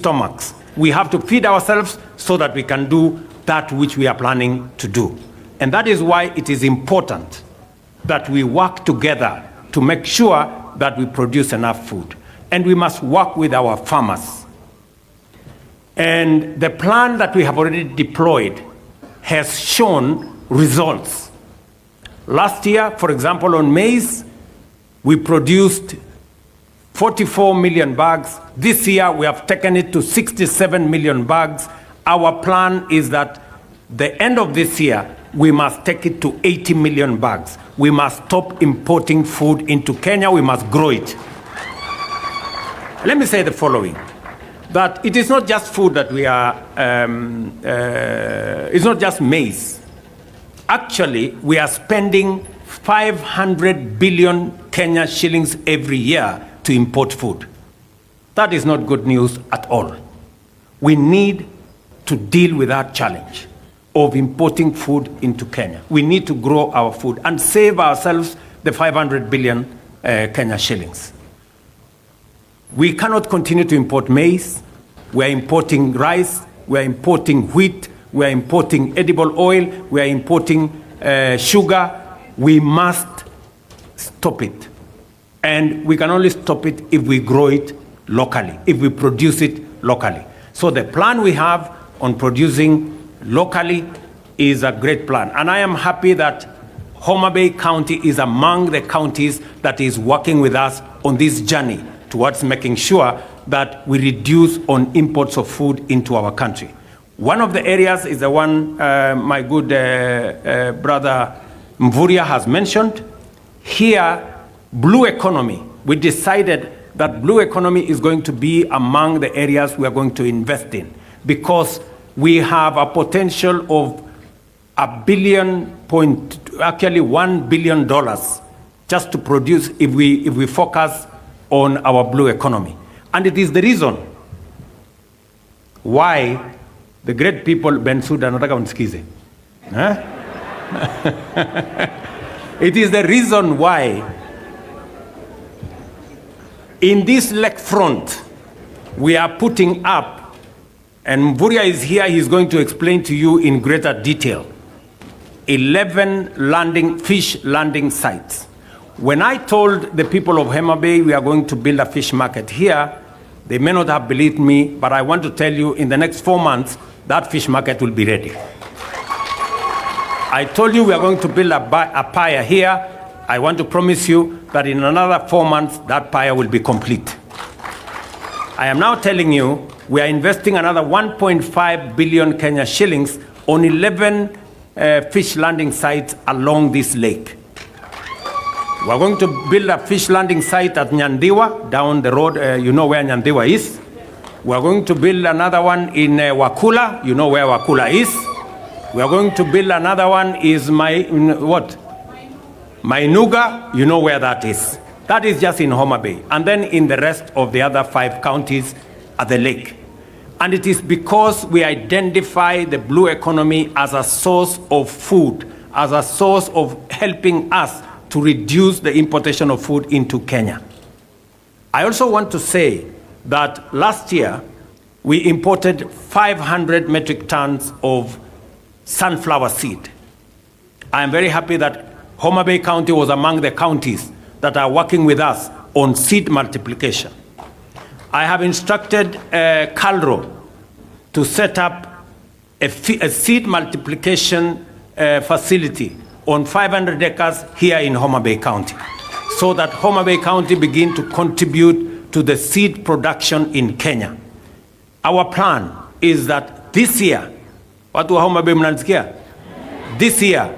stomachs. We have to feed ourselves so that we can do that which we are planning to do. And that is why it is important that we work together to make sure that we produce enough food. And we must work with our farmers. And the plan that we have already deployed has shown results. Last year, for example, on maize, we produced 44 million bags. This year, we have taken it to 67 million bags. Our plan is that the end of this year, we must take it to 80 million bags. We must stop importing food into Kenya. We must grow it. Let me say the following, that it is not just food that we are, it's not just maize. Actually, we are spending 500 billion Kenya shillings every year to import food. That is not good news at all. We need to deal with that challenge of importing food into Kenya. We need to grow our food and save ourselves the 500 billion Kenya shillings. We cannot continue to import maize. We are importing rice. We are importing wheat. We are importing edible oil. We are importing sugar. We must stop it. And we can only stop it if we grow it locally, if we produce it locally. So the plan we have on producing locally is a great plan. And I am happy that Homa Bay County is among the counties that is working with us on this journey towards making sure that we reduce on imports of food into our country. One of the areas is the one my good brother Mvurya has mentioned. Here, blue economy, we decided that blue economy is going to be among the areas we are going to invest in, because we have a potential of $1 billion just to produce if we focus on our blue economy. And it is the reason why the great people Bensuda nataka unisikize. It is the reason why in this lake front we are putting up, and Mvurya is here, he's going to explain to you in greater detail, 11 fish landing sites. When I told the people of Homa Bay we are going to build a fish market here, they may not have believed me, but I want to tell you in the next 4 months, that fish market will be ready. I told you we are going to build a pier here. I want to promise you that in another 4 months, that pier will be complete. I am now telling you we are investing another 1.5 billion Kenya shillings on 11 fish landing sites along this lake. We are going to build a fish landing site at Nyandiwa, down the road. You know where Nyandiwa is. We are going to build another one in Wakula. You know where Wakula is. We are going to build another one is Mainuga. You know where that is. That is just in Homa Bay. And then in the rest of the other 5 counties at the lake. And it is because we identify the blue economy as a source of food, as a source of helping us to reduce the importation of food into Kenya. I also want to say that last year we imported 500 metric tons of sunflower seed. I am very happy that Homa Bay County was among the counties that are working with us on seed multiplication. I have instructed Calro to set up a seed multiplication facility on 500 acres here in Homa Bay County, so that Homa Bay County begin to contribute to the seed production in Kenya. Our plan is that this year, watu wa Homa Bay mnanisikia? This year,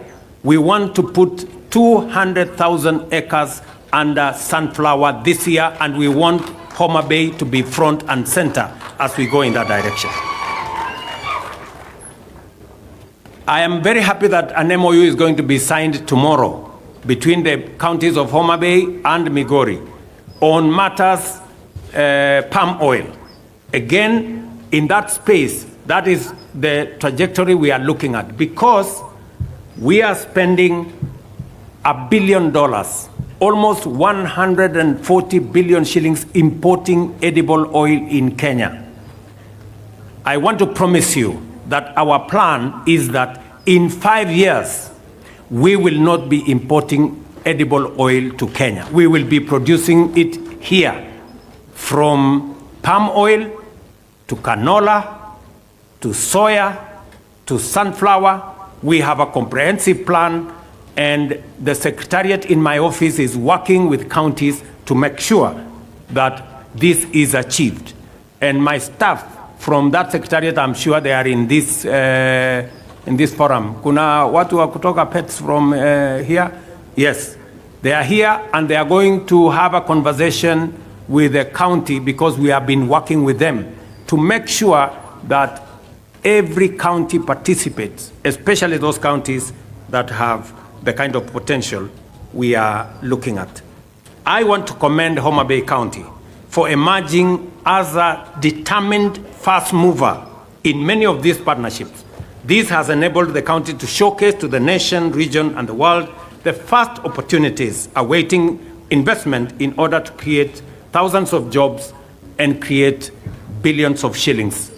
we want to put 200,000 acres under sunflower this year, and we want Homa Bay to be front and center as we go in that direction. I am very happy that an MOU is going to be signed tomorrow between the counties of Homa Bay and Migori on matters palm oil. Again, in that space, that is the trajectory we are looking at, because we are spending $1 billion, almost 140 billion shillings importing edible oil in Kenya. I want to promise you that our plan is that in 5 years, we will not be importing edible oil to Kenya. We will be producing it here, from palm oil to canola, to soya, to sunflower. We have a comprehensive plan, and the secretariat in my office is working with counties to make sure that this is achieved. And my staff from that secretariat, I'm sure they are in this forum. Kuna watu wa kutoka pets from here? Yes, they are here, and they are going to have a conversation with the county, because we have been working with them to make sure that every county participates, especially those counties that have the kind of potential we are looking at. I want to commend Homa Bay County for emerging as a determined first mover in many of these partnerships. This has enabled the county to showcase to the nation, region, and the world the first opportunities awaiting investment in order to create thousands of jobs and create billions of shillings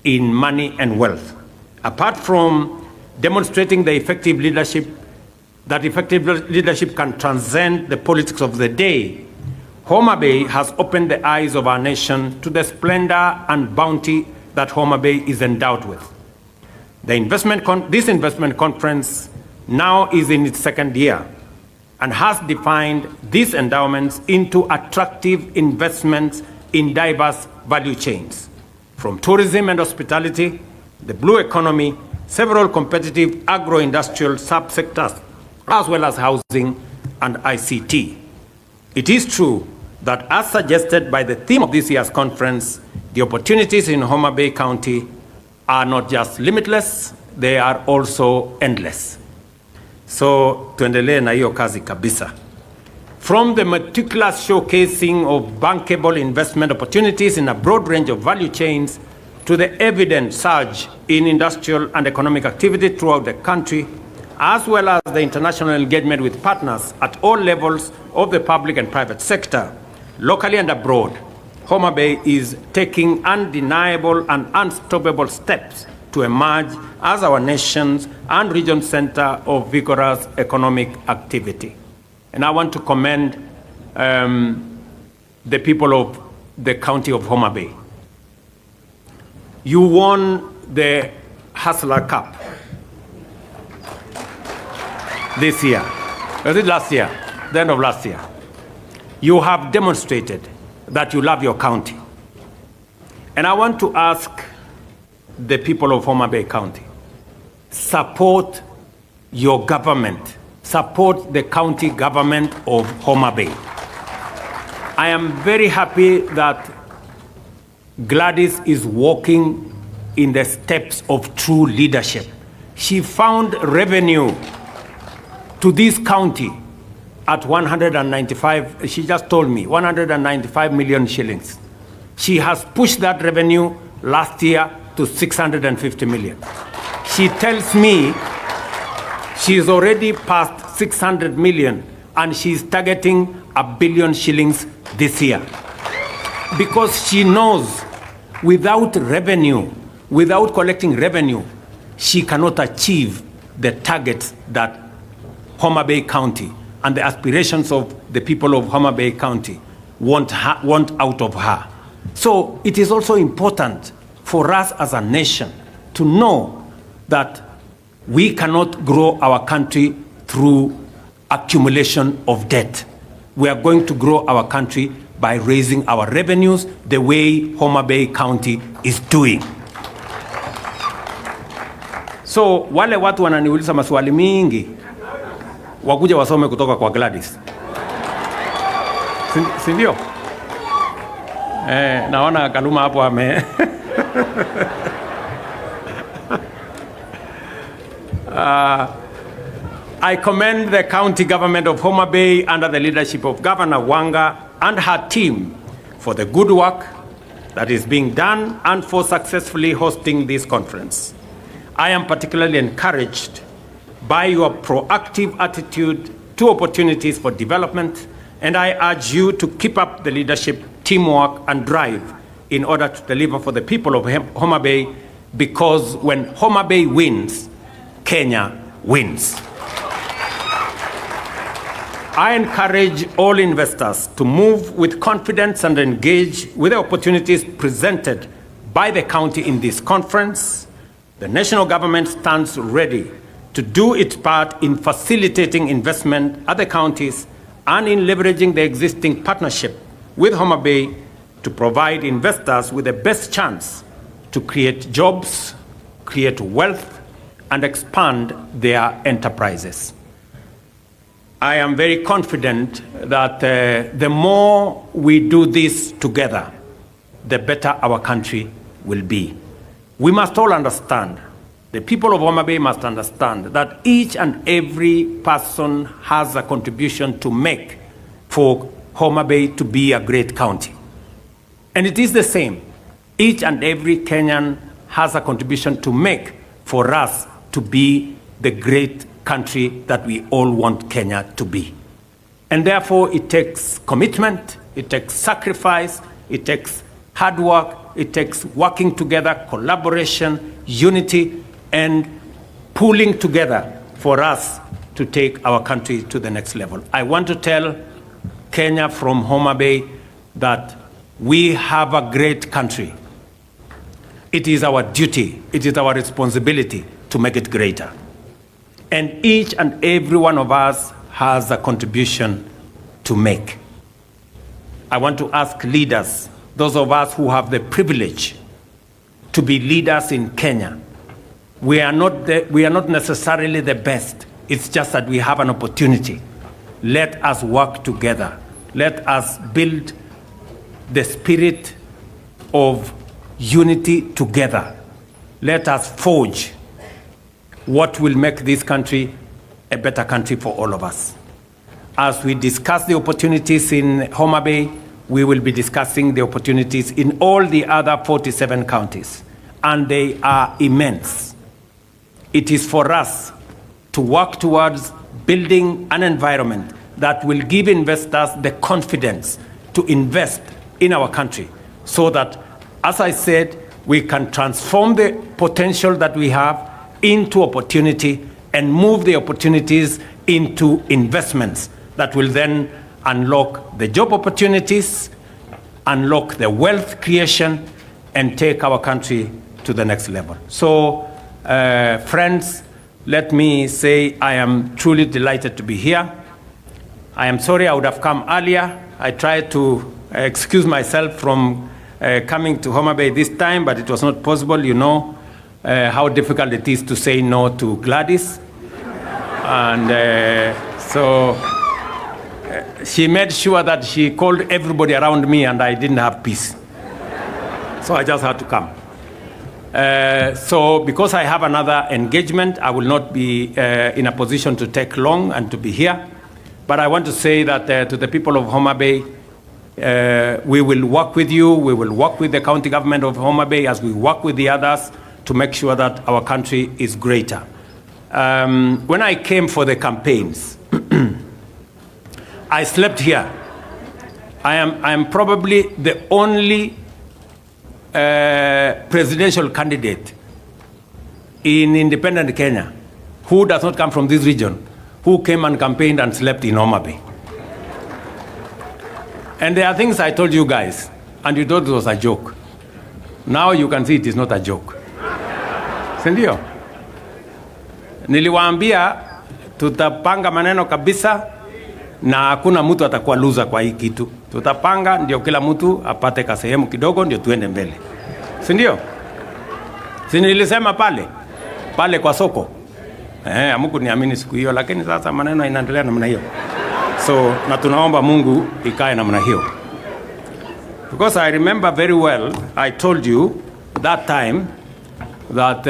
in money and wealth. Apart from demonstrating the effective leadership, that effective leadership can transcend the politics of the day, Homa Bay has opened the eyes of our nation to the splendor and bounty that Homa Bay is endowed with. This investment conference now is in its second year and has defined these endowments into attractive investments in diverse value chains, from tourism and hospitality, the blue economy, several competitive agro-industrial subsectors, as well as housing and ICT. It is true that, as suggested by the theme of this year's conference, the opportunities in Homa Bay County are not just limitless, they are also endless. So tuendelee na hiyo kazi kabisa. From the meticulous showcasing of bankable investment opportunities in a broad range of value chains to the evident surge in industrial and economic activity throughout the country, as well as the international engagement with partners at all levels of the public and private sector, locally and abroad, Homa Bay is taking undeniable and unstoppable steps to emerge as our nation's and region's center of vigorous economic activity. And I want to commend the people of the county of Homa Bay. You won the Hustler Cup this year. Was it last year? The end of last year. You have demonstrated that you love your county. And I want to ask the people of Homa Bay County, support your government, support the county government of Homa Bay. I am very happy that Gladys is walking in the steps of true leadership. She found revenue to this county at 195, she just told me, 195 million shillings. She has pushed that revenue last year to 650 million. She tells me she's already passed 600 million and she's targeting 1 billion shillings this year. Because she knows without revenue, without collecting revenue, she cannot achieve the targets that Homa Bay County and the aspirations of the people of Homa Bay County want out of her. So it is also important for us as a nation to know that we cannot grow our country through accumulation of debt. We are going to grow our country by raising our revenues the way Homa Bay County is doing. So wale watu wananiuliza maswali mingi, wakuja wasome kutoka kwa Gladys. Si ndio? Naona Kaluma hapo ame I commend the county government of Homa Bay under the leadership of Governor Wanga and her team for the good work that is being done and for successfully hosting this conference. I am particularly encouraged by your proactive attitude to opportunities for development, and I urge you to keep up the leadership, teamwork, and drive in order to deliver for the people of Homa Bay, because when Homa Bay wins, Kenya wins. I encourage all investors to move with confidence and engage with the opportunities presented by the county in this conference. The national government stands ready to do its part in facilitating investment at the counties and in leveraging the existing partnership with Homa Bay to provide investors with the best chance to create jobs, create wealth, and expand their enterprises. I am very confident that the more we do this together, the better our country will be. We must all understand, the people of Homa Bay must understand that each and every person has a contribution to make for Homa Bay to be a great county. And it is the same. Each and every Kenyan has a contribution to make for us to be the great country that we all want Kenya to be. And therefore, it takes commitment, it takes sacrifice, it takes hard work, it takes working together, collaboration, unity, and pulling together for us to take our country to the next level. I want to tell Kenya from Homa Bay that we have a great country. It is our duty, it is our responsibility to make it greater. And each and every one of us has a contribution to make. I want to ask leaders, those of us who have the privilege to be leaders in Kenya. We are not necessarily the best. It's just that we have an opportunity. Let us work together. Let us build the spirit of unity together. Let us forge what will make this country a better country for all of us. As we discuss the opportunities in Homa Bay, we will be discussing the opportunities in all the other 47 counties, and they are immense. It is for us to work towards building an environment that will give investors the confidence to invest in our country, so that, as I said, we can transform the potential that we have into opportunity and move the opportunities into investments that will then unlock the job opportunities, unlock the wealth creation, and take our country to the next level. So, friends, let me say I am truly delighted to be here. I am sorry I would have come earlier. I tried to excuse myself from coming to Homa Bay this time, but it was not possible. You know how difficult it is to say no to Gladys. And so she made sure that she called everybody around me, and I didn't have peace. So I just had to come. So because I have another engagement, I will not be in a position to take long and to be here. But I want to say that to the people of Homa Bay, we will work with you, we will work with the county government of Homa Bay as we work with the others to make sure that our country is greater. When I came for the campaigns, I slept here. I am probably the only presidential candidate in independent Kenya who does not come from this region, who came and campaigned and slept in Homa Bay. And there are things I told you guys, and you thought it was a joke. Now you can see it is not a joke. Sindio? Niliwaambia tutapanga maneno kabisa na hakuna mtu atakuwa loser kwa hii kitu. Tutapanga ndio kila mtu apate kasehemu kidogo ndio tuende mbele. Sindio? Si nilisema pale kwa soko. Hamuku niamini siku hiyo, lakini sasa maneno inaendelea namna hiyo. So na tunaomba Mungu ikae namna hiyo. Because I remember very well, I told you that time that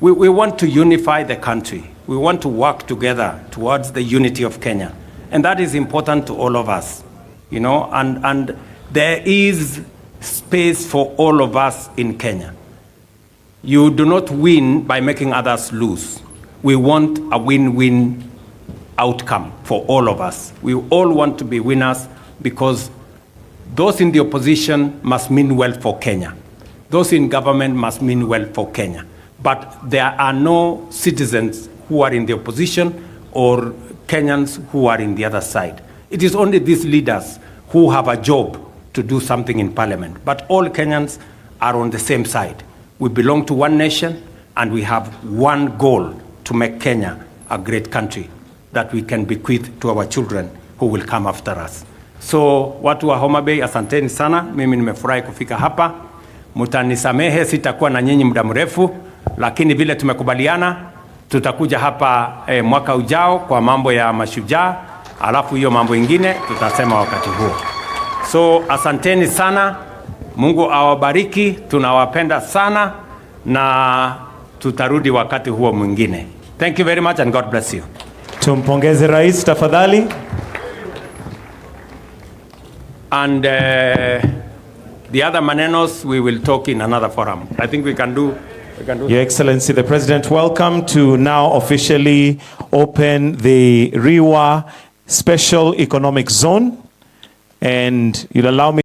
we want to unify the country. We want to work together towards the unity of Kenya. And that is important to all of us, you know, and there is space for all of us in Kenya. You do not win by making others lose. We want a win-win outcome for all of us. We all want to be winners because those in the opposition must mean well for Kenya. Those in government must mean well for Kenya. But there are no citizens who are in the opposition or Kenyans who are in the other side. It is only these leaders who have a job to do something in parliament. But all Kenyans are on the same side. We belong to one nation and we have one goal to make Kenya a great country that we can bequeath to our children who will come after us. So watu wa Homa Bay, asanteni sana. Mimi nimefurahi kufika hapa. Mutanisamehe sitakuwa na nyinyi muda mrefu, lakini vile tumekubaliana tutakuja hapa mwaka ujao kwa mambo ya mashujaa, alafu hiyo mambo ingine tutasema wakati huo. So asanteni sana. Mungu awabariki. Tunawapenda sana na tutarudi wakati huo mwingine. Thank you very much and God bless you. Tumpongeze rais tafadhali. And the other manenos we will talk in another forum. I think we can do. Your Excellency, the President, welcome to now officially open the Riwa Special Economic Zone. And you'll allow me